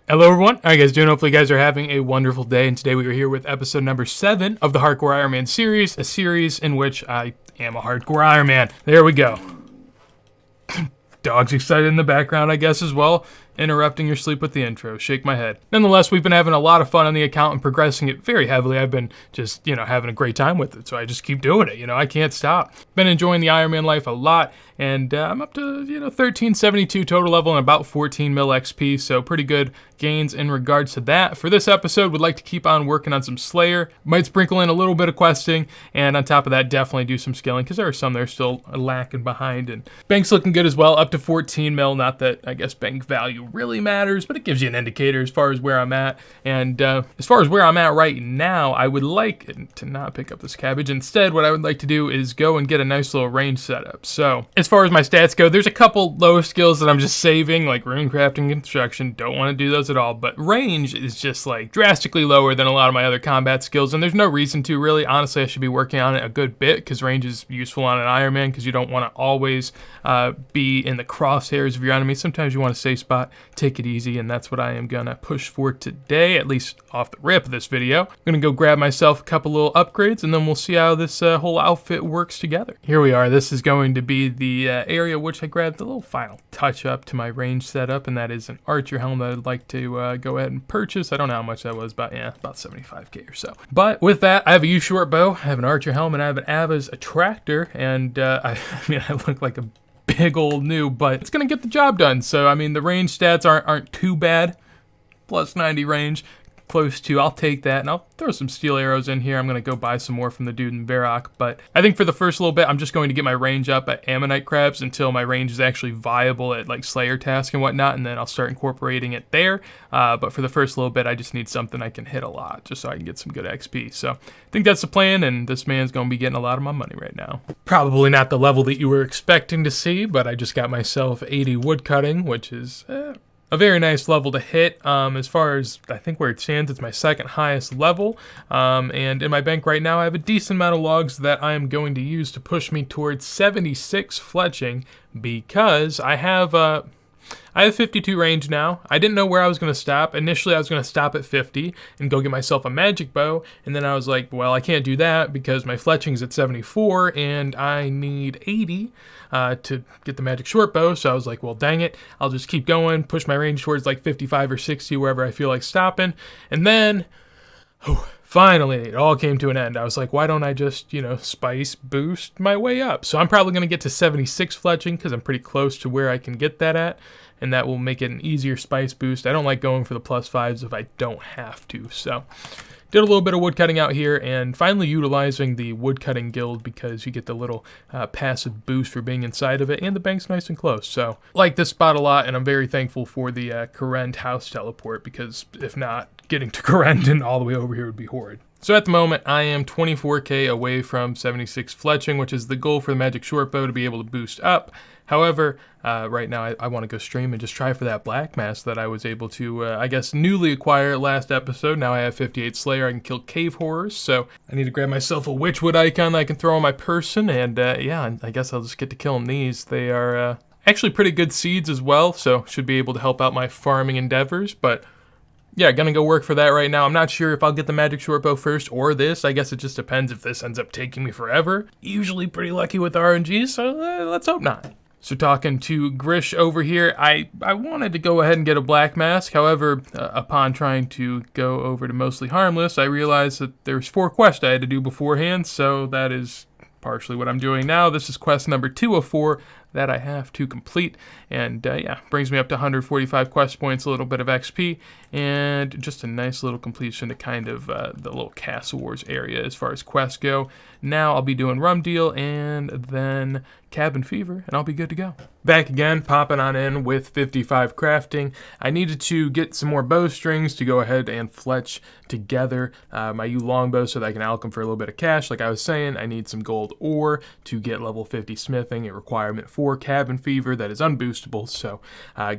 Hello everyone, how are you guys doing? Hopefully you guys are having a wonderful day, and today we are here with episode number 7 of the Hardcore Ironman series, a series in which I am a hardcore Ironman. There we go. Dog's excited in the background, I guess, as well. Interrupting your sleep with the intro. Shake my head. Nonetheless, we've been having a lot of fun on the account and progressing it very heavily. I've been just, having a great time with it, so I just keep doing it. I can't stop. Been enjoying the Ironman life a lot, and I'm up to, 1372 total level and about 14 mil XP, so pretty good gains in regards to that. For this episode, would like to keep on working on some Slayer. Might sprinkle in a little bit of questing, and on top of that, definitely do some skilling, because there are some that are still lacking behind. And bank's looking good as well, up to 14 mil. Not that, I guess, bank value really matters, but it gives you an indicator as far as where I'm at. And as far as where I'm at right now, I would like to not pick up this cabbage. Instead, what I would like to do is go and get a nice little range setup. So as far as my stats go, there's a couple low skills that I'm just saving, like rune crafting and construction. Don't want to do those at all, but range is just like drastically lower than a lot of my other combat skills, and there's no reason to really. Honestly, I should be working on it a good bit, because range is useful on an Ironman, because you don't want to always be in the crosshairs of your enemy. Sometimes you want to safe spot, take it easy, and that's what I am gonna push for today, at least off the rip of this video. I'm gonna go grab myself a couple little upgrades, and then we'll see how this whole outfit works together. Here we are. This is going to be the area which I grabbed the little final touch up to my range setup, and that is an archer helmet that I'd like to go ahead and purchase. I don't know how much that was, but yeah, about 75k or so. But with that, I have a U-short bow, I have an archer helmet, I have an Ava's attractor, and I look like a big old noob, but it's gonna get the job done. So the range stats aren't too bad. Plus 90 range, close to. I'll take that, and I'll throw some steel arrows in here. I'm gonna go buy some more from the dude in Varrock, but I think for the first little bit, I'm just going to get my range up at ammonite crabs until my range is actually viable at like Slayer task and whatnot, and then I'll start incorporating it there. But for the first little bit, I just need something I can hit a lot, just so I can get some good XP. So I think that's the plan, and this man's gonna be getting a lot of my money right now. Probably not the level that you were expecting to see, but I just got myself 80 woodcutting, which is a very nice level to hit. As far as I think where it stands, it's my second highest level. And in my bank right now, I have a decent amount of logs that I am going to use to push me towards 76 fletching, because I have 52 range now. I didn't know where I was going to stop. Initially, I was going to stop at 50 and go get myself a magic bow. And then I was like, well, I can't do that because my fletching's at 74 and I need 80 to get the magic short bow. So I was like, well, dang it. I'll just keep going, push my range towards like 55 or 60, wherever I feel like stopping. And then, finally, it all came to an end. I was like, why don't I just, spice boost my way up? So I'm probably going to get to 76 fletching, because I'm pretty close to where I can get that at, and that will make it an easier spice boost. I don't like going for the +5s if I don't have to. So did a little bit of woodcutting out here, and finally utilizing the woodcutting guild, because you get the little passive boost for being inside of it, and the bank's nice and close. So like this spot a lot, and I'm very thankful for the Korend house teleport, because if not, getting to Korend and all the way over here would be horrid. So at the moment, I am 24k away from 76 fletching, which is the goal for the magic short bow to be able to boost up. However, right now I want to go stream and just try for that black mass that I was able to, I guess, newly acquire last episode. Now I have 58 Slayer, I can kill cave horrors, so I need to grab myself a witchwood icon that I can throw on my person, and yeah, I guess I'll just get to killing these. They are actually pretty good seeds as well, so should be able to help out my farming endeavors, but yeah, gonna go work for that right now. I'm not sure if I'll get the magic short bow first or this. I guess it just depends if this ends up taking me forever. Usually pretty lucky with RNG, so let's hope not. So talking to Grish over here, I wanted to go ahead and get a black mask. However, upon trying to go over to Mostly Harmless, I realized that there's 4 quests I had to do beforehand, so that is partially what I'm doing now. This is quest number 2 of 4 that I have to complete, and yeah, brings me up to 145 quest points, a little bit of XP, and just a nice little completion to kind of the little Castle Wars area as far as quests go. Now I'll be doing Rum Deal and then Cabin Fever, and I'll be good to go. Back again, popping on in with 55 crafting. I needed to get some more bowstrings to go ahead and fletch together my U longbow so that I can alch them for a little bit of cash. Like I was saying, I need some gold ore to get level 50 smithing, a requirement for Cabin Fever that is unboostable, so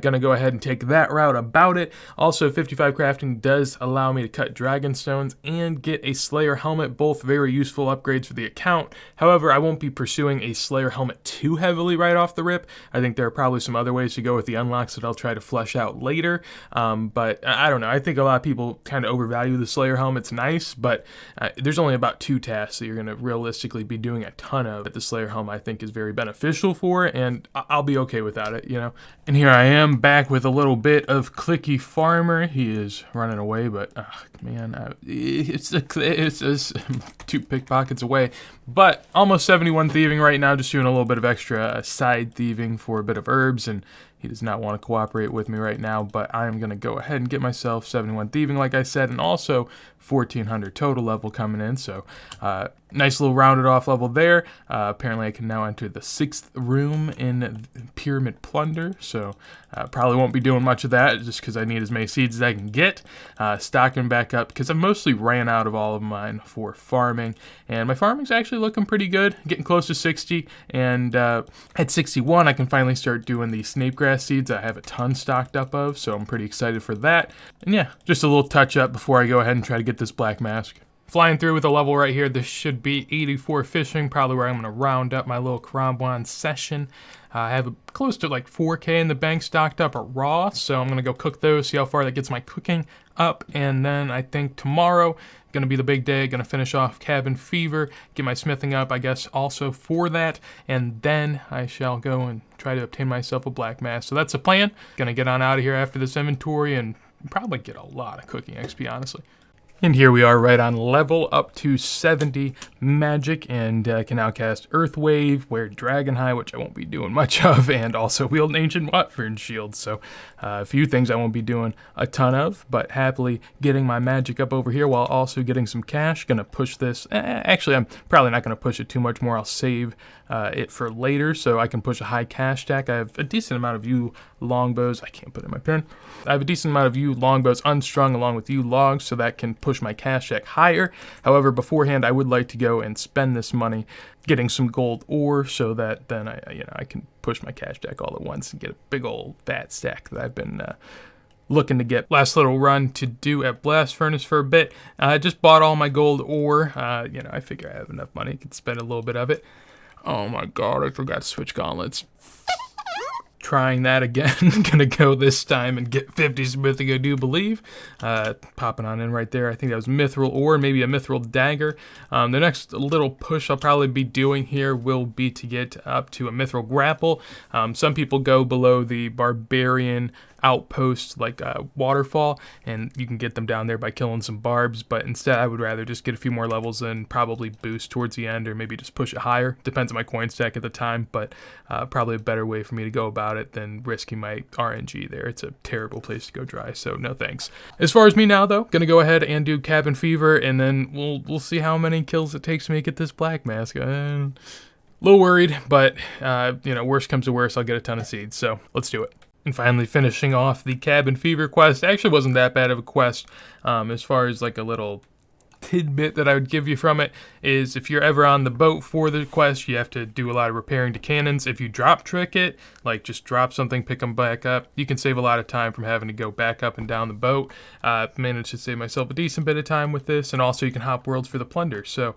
gonna go ahead and take that route about it. Also, 55 crafting does allow me to cut dragon stones and get a Slayer helmet, both very useful upgrades for the account. However, I won't be pursuing a Slayer helmet it too heavily right off the rip. I think there are probably some other ways to go with the unlocks that I'll try to flesh out later. But I don't know. I think a lot of people kind of overvalue the Slayer helm. It's nice, but there's only about 2 tasks that you're going to realistically be doing a ton of that the Slayer helm I think is very beneficial for, and I'll be okay without it, you know. And here I am back with a little bit of Clicky Farmer. He is running away, but man, it's 2 pickpockets away. But almost 71 thieving right now, just doing a little bit of extra side thieving for a bit of herbs, and he does not want to cooperate with me right now, but I am going to go ahead and get myself 71 thieving, like I said, and also 1400 total level coming in, so nice little rounded off level there. Apparently I can now enter the 6th room in Pyramid Plunder, so probably won't be doing much of that just because I need as many seeds as I can get. Stocking back up because I mostly ran out of all of mine for farming, and my farming's actually looking pretty good, getting close to 60, and at 61 I can finally start doing the snape grass seeds I have a ton stocked up of, so I'm pretty excited for that. And yeah, just a little touch up before I go ahead and try to get this black mask. Flying through with a level right here. This should be 84 fishing, probably where I'm going to round up my little Karambwan session. I have close to like 4K in the bank stocked up at raw, so I'm going to go cook those, see how far that gets my cooking up, and then I think tomorrow going to be the big day. Going to finish off Cabin Fever, get my smithing up, I guess, also for that, and then I shall go and try to obtain myself a black mask. So that's the plan. Going to get on out of here after this inventory and probably get a lot of cooking XP, honestly. And here we are right on level up to 70 magic, and can now cast Earth Wave, wear Dragon High, which I won't be doing much of, and also wield an Ancient Watfern Shield. So a few things I won't be doing a ton of, but happily getting my magic up over here while also getting some cash. Gonna push this. Actually, I'm probably not gonna push it too much more. I'll save it for later so I can push a high cash stack. I have a decent amount of yew longbows. I can't put it in my pen. I have a decent amount of yew longbows unstrung along with yew logs, so that can push my cash stack higher. However, beforehand, I would like to go and spend this money getting some gold ore so that then I can push my cash stack all at once and get a big old fat stack that I've been looking to get. Last little run to do at Blast Furnace for a bit. I just bought all my gold ore. I figure I have enough money. I can spend a little bit of it. Oh my god, I forgot to switch gauntlets. Trying that again. Gonna go this time and get 50 smithing, I do believe. Popping on in right there. I think that was mithril ore, maybe a mithril dagger. The next little push I'll probably be doing here will be to get up to a mithril grapple. Some people go below the barbarian outpost like waterfall, and you can get them down there by killing some barbs, but instead I would rather just get a few more levels and probably boost towards the end, or maybe just push it higher. Depends on my coin stack at the time, but probably a better way for me to go about it than risking my RNG there. It's a terrible place to go dry, so no thanks. As far as me now though, gonna go ahead and do Cabin Fever, and then we'll see how many kills it takes me to get this black mask. A little worried, but worst comes to worst, I'll get a ton of seeds, so let's do it. And finally finishing off the Cabin Fever quest. Actually wasn't that bad of a quest. As far as like a little tidbit that I would give you from it is, if you're ever on the boat for the quest, you have to do a lot of repairing to cannons. If you drop trick it, like just drop something, pick them back up, you can save a lot of time from having to go back up and down the boat. Managed to save myself a decent bit of time with this, and also you can hop worlds for the plunder. So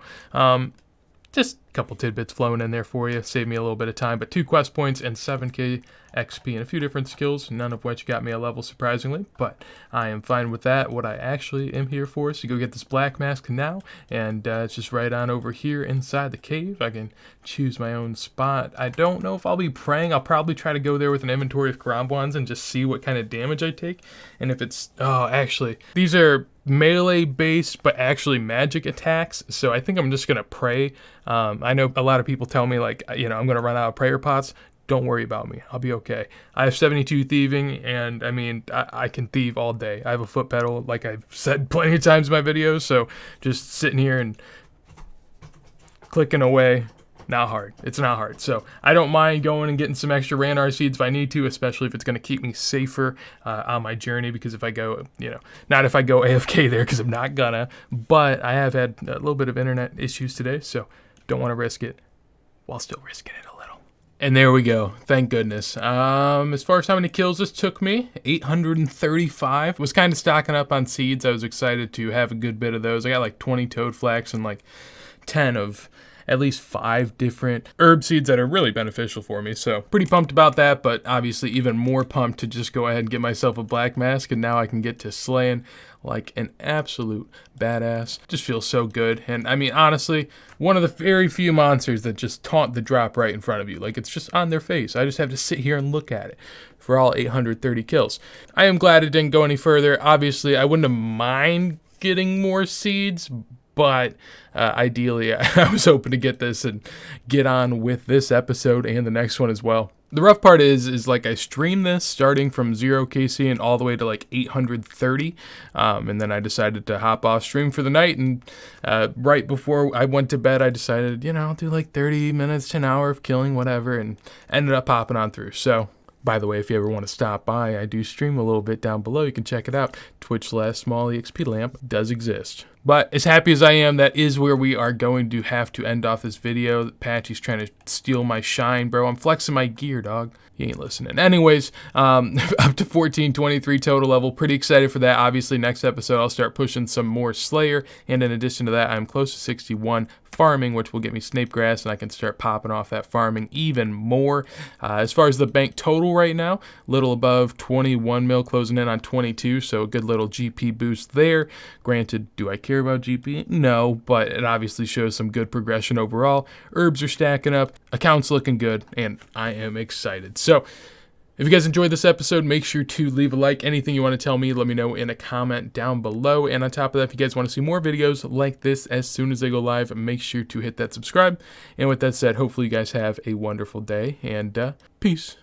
just a couple tidbits flowing in there for you. Save me a little bit of time, but 2 quest points and 7k XP and a few different skills, none of which got me a level surprisingly, but I am fine with that. What I actually am here for is to go get this black mask now, and it's just right on over here inside the cave. I can choose my own spot. I don't know if I'll be praying. I'll probably try to go there with an inventory of Karambwans and just see what kind of damage I take, and if it's, actually, these are melee based but actually magic attacks, so I think I'm just gonna pray. I know a lot of people tell me like, I'm gonna run out of prayer pots. Don't worry about me, I'll be okay. I have 72 thieving, and I mean I can thieve all day. I have a foot pedal, like I've said plenty of times in my videos, so just sitting here and clicking away. Not hard. It's not hard. So I don't mind going and getting some extra Ranar seeds if I need to, especially if it's going to keep me safer on my journey, because if I go, not if I go AFK there, because I'm not gonna, but I have had a little bit of internet issues today, so don't want to risk it while still risking it a little. And there we go. Thank goodness. As far as how many kills this took me, 835. Was kind of stocking up on seeds. I was excited to have a good bit of those. I got like 20 toad flax and like 10 of at least 5 different herb seeds that are really beneficial for me. So pretty pumped about that, but obviously even more pumped to just go ahead and get myself a black mask, and now I can get to slaying like an absolute badass. Just feels so good. And I mean, honestly, one of the very few monsters that just taunt the drop right in front of you. Like, it's just on their face. I just have to sit here and look at it for all 830 kills. I am glad it didn't go any further. Obviously, I wouldn't have mind getting more seeds, but ideally, I was hoping to get this and get on with this episode and the next one as well. The rough part is like I streamed this starting from 0 KC and all the way to like 830, and then I decided to hop off stream for the night, and right before I went to bed, I decided, you know, I'll do like 30 minutes to an hour of killing, whatever, and ended up hopping on through. So, by the way, if you ever want to stop by, I do stream a little bit down below. You can check it out. Twitch/Smallexplamp does exist. But as happy as I am, that is where we are going to have to end off this video. Patchy's trying to steal my shine, bro. I'm flexing my gear, dog. He ain't listening. Anyways, up to 1423 total level. Pretty excited for that. Obviously, next episode, I'll start pushing some more Slayer. And in addition to that, I'm close to 61 farming, which will get me snape grass, and I can start popping off that farming even more. As far as the bank total right now, little above 21 mil, closing in on 22, so a good little GP boost there. Granted, do I care about GP? No, but it obviously shows some good progression overall. Herbs are stacking up, account's looking good, and I am excited. So, if you guys enjoyed this episode, make sure to leave a like. Anything you want to tell me, let me know in a comment down below. And on top of that, if you guys want to see more videos like this as soon as they go live, make sure to hit that subscribe. And with that said, hopefully you guys have a wonderful day, and peace.